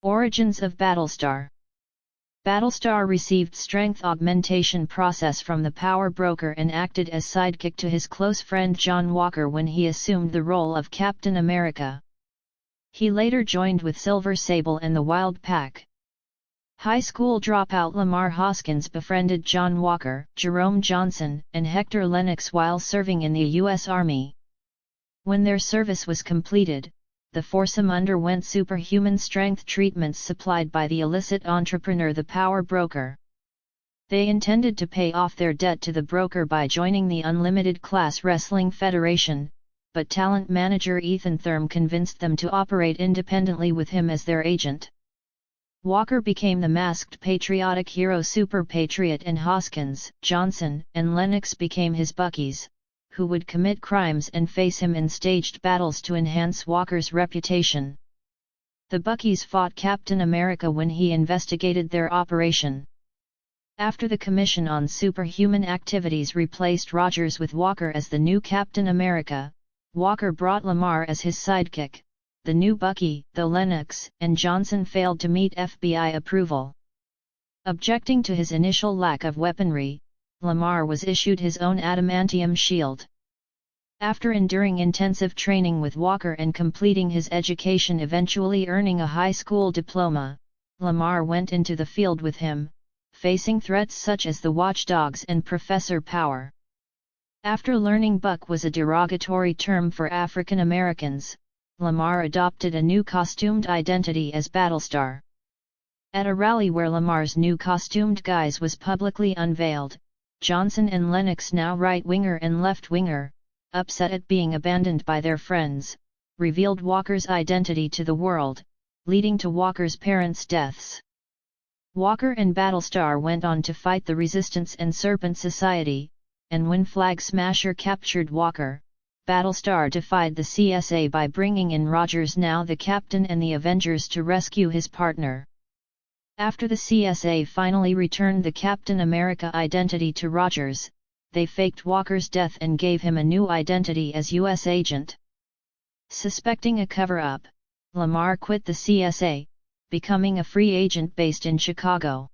Origins of Battlestar. Battlestar received strength augmentation process from the power broker and acted as sidekick to his close friend John Walker when he assumed the role of Captain America. He later joined with Silver Sable and the Wild Pack. High school dropout Lamar Hoskins befriended John Walker, Jerome Johnson, and Hector Lennox while serving in the U.S. Army. When their service was completed, the foursome underwent superhuman strength treatments supplied by the illicit entrepreneur the power broker. They intended to pay off their debt to the broker by joining the Unlimited Class Wrestling Federation, but talent manager Ethan Thurm convinced them to operate independently with him as their agent. Walker became the masked patriotic hero Super Patriot and Hoskins, Johnson, and Lennox became his Buckies, who would commit crimes and face him in staged battles to enhance Walker's reputation. The Buckies fought Captain America when he investigated their operation. After the Commission on Superhuman Activities replaced Rogers with Walker as the new Captain America, Walker brought Lamar as his sidekick, the new Bucky, though Lennox and Johnson failed to meet FBI approval. Objecting to his initial lack of weaponry, Lamar was issued his own adamantium shield. After enduring intensive training with Walker and completing his education, eventually earning a high school diploma, Lamar went into the field with him, facing threats such as the Watchdogs and Professor Power. After learning Buck was a derogatory term for African Americans, Lamar adopted a new costumed identity as Battlestar. At a rally where Lamar's new costumed guise was publicly unveiled, Johnson and Lennox, now right-winger and left-winger, upset at being abandoned by their friends, revealed Walker's identity to the world, leading to Walker's parents' deaths. Walker and Battlestar went on to fight the Resistance and Serpent Society, and when Flag Smasher captured Walker, Battlestar defied the CSA by bringing in Rogers, now the Captain, and the Avengers to rescue his partner. After the CSA finally returned the Captain America identity to Rogers, they faked Walker's death and gave him a new identity as U.S. agent. Suspecting a cover-up, Lamar quit the CSA, becoming a free agent based in Chicago.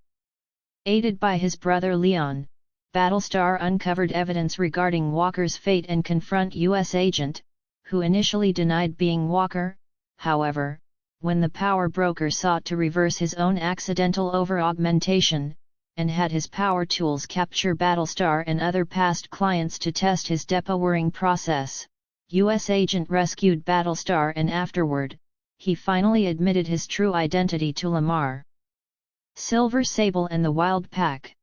Aided by his brother Leon, Battlestar uncovered evidence regarding Walker's fate and confront U.S. agent, who initially denied being Walker. However, when the power broker sought to reverse his own accidental over-augmentation, and had his power tools capture Battlestar and other past clients to test his depowering process, U.S. agent rescued Battlestar, and afterward, he finally admitted his true identity to Lamar. Silver Sable and the Wild Pack.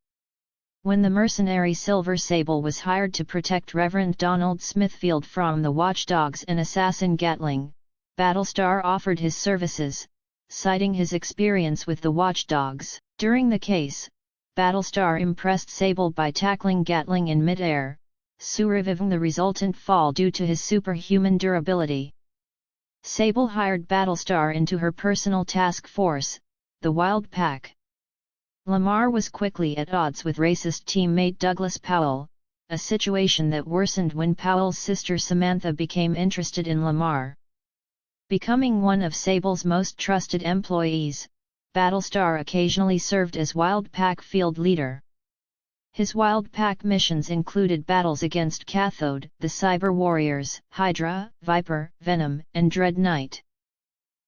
When the mercenary Silver Sable was hired to protect Reverend Donald Smithfield from the Watchdogs and assassin Gatling, Battlestar offered his services, citing his experience with the Watchdogs. During the case, Battlestar impressed Sable by tackling Gatling in mid-air, surviving the resultant fall due to his superhuman durability. Sable hired Battlestar into her personal task force, the Wild Pack. Lamar was quickly at odds with racist teammate Douglas Powell, a situation that worsened when Powell's sister Samantha became interested in Lamar. Becoming one of Sable's most trusted employees, Battlestar occasionally served as Wild Pack field leader. His Wild Pack missions included battles against Cathode, the Cyber Warriors, Hydra, Viper, Venom, and Dread Knight.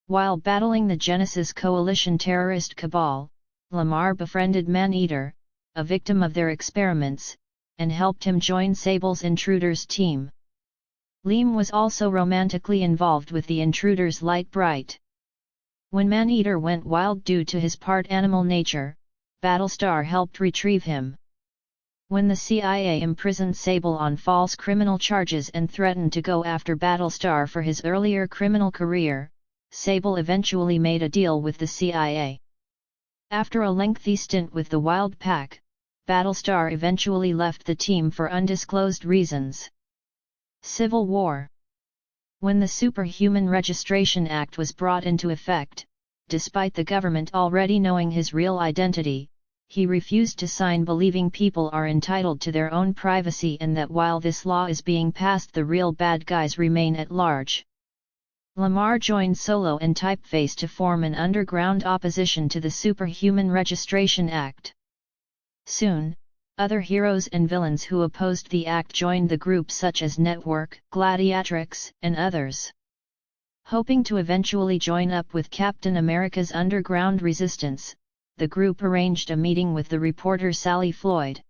While battling the Genesis Coalition terrorist cabal, Lamar befriended Man-Eater, a victim of their experiments, and helped him join Sable's Intruders team. Liam was also romantically involved with the Intruders' Light Bright. When Man-Eater went wild due to his part-animal nature, Battlestar helped retrieve him. When the CIA imprisoned Sable on false criminal charges and threatened to go after Battlestar for his earlier criminal career, Sable eventually made a deal with the CIA. After a lengthy stint with the Wild Pack, Battlestar eventually left the team for undisclosed reasons. Civil War. When the Superhuman Registration Act was brought into effect, despite the government already knowing his real identity, he refused to sign, believing people are entitled to their own privacy and that while this law is being passed the real bad guys remain at large. Lamar joined Solo and Typeface to form an underground opposition to the Superhuman Registration Act. Soon, other heroes and villains who opposed the act joined the group such as Network, Gladiatrix, and others. Hoping to eventually join up with Captain America's underground resistance, the group arranged a meeting with the reporter Sally Floyd.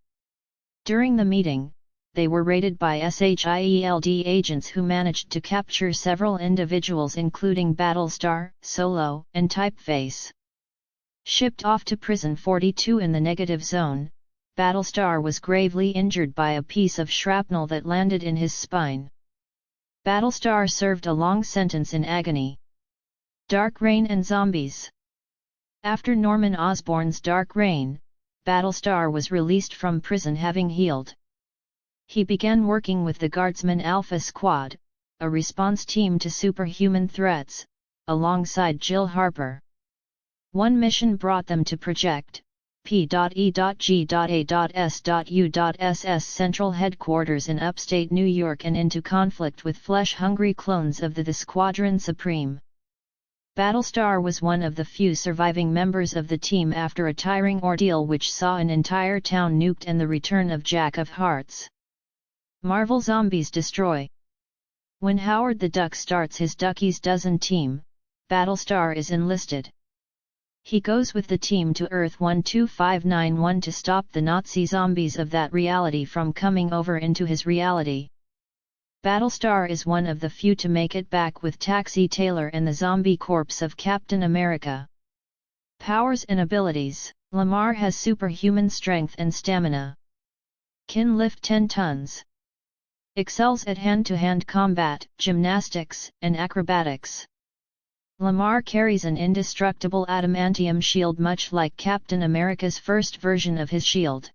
During the meeting, they were raided by SHIELD agents who managed to capture several individuals including Battlestar, Solo, and Typeface. Shipped off to Prison 42 in the negative zone, Battlestar was gravely injured by a piece of shrapnel that landed in his spine. Battlestar served a long sentence in agony. Dark Reign and Zombies. After Norman Osborn's Dark Reign, Battlestar was released from prison having healed. He began working with the Guardsman Alpha Squad, a response team to superhuman threats, alongside Jill Harper. One mission brought them to Project P.E.G.A.S.U.SS Central Headquarters in upstate New York and into conflict with flesh-hungry clones of the Squadron Supreme. Battlestar was one of the few surviving members of the team after a tiring ordeal which saw an entire town nuked and the return of Jack of Hearts. Marvel Zombies Destroy. When Howard the Duck starts his Ducky's Dozen team, Battlestar is enlisted. He goes with the team to Earth 12591 to stop the Nazi zombies of that reality from coming over into his reality. Battlestar is one of the few to make it back with Taxi Taylor and the zombie corpse of Captain America. Powers and abilities. Lamar has superhuman strength and stamina. Can lift 10 tons. Excels at hand-to-hand combat, gymnastics, and acrobatics. Lamar carries an indestructible adamantium shield much like Captain America's first version of his shield.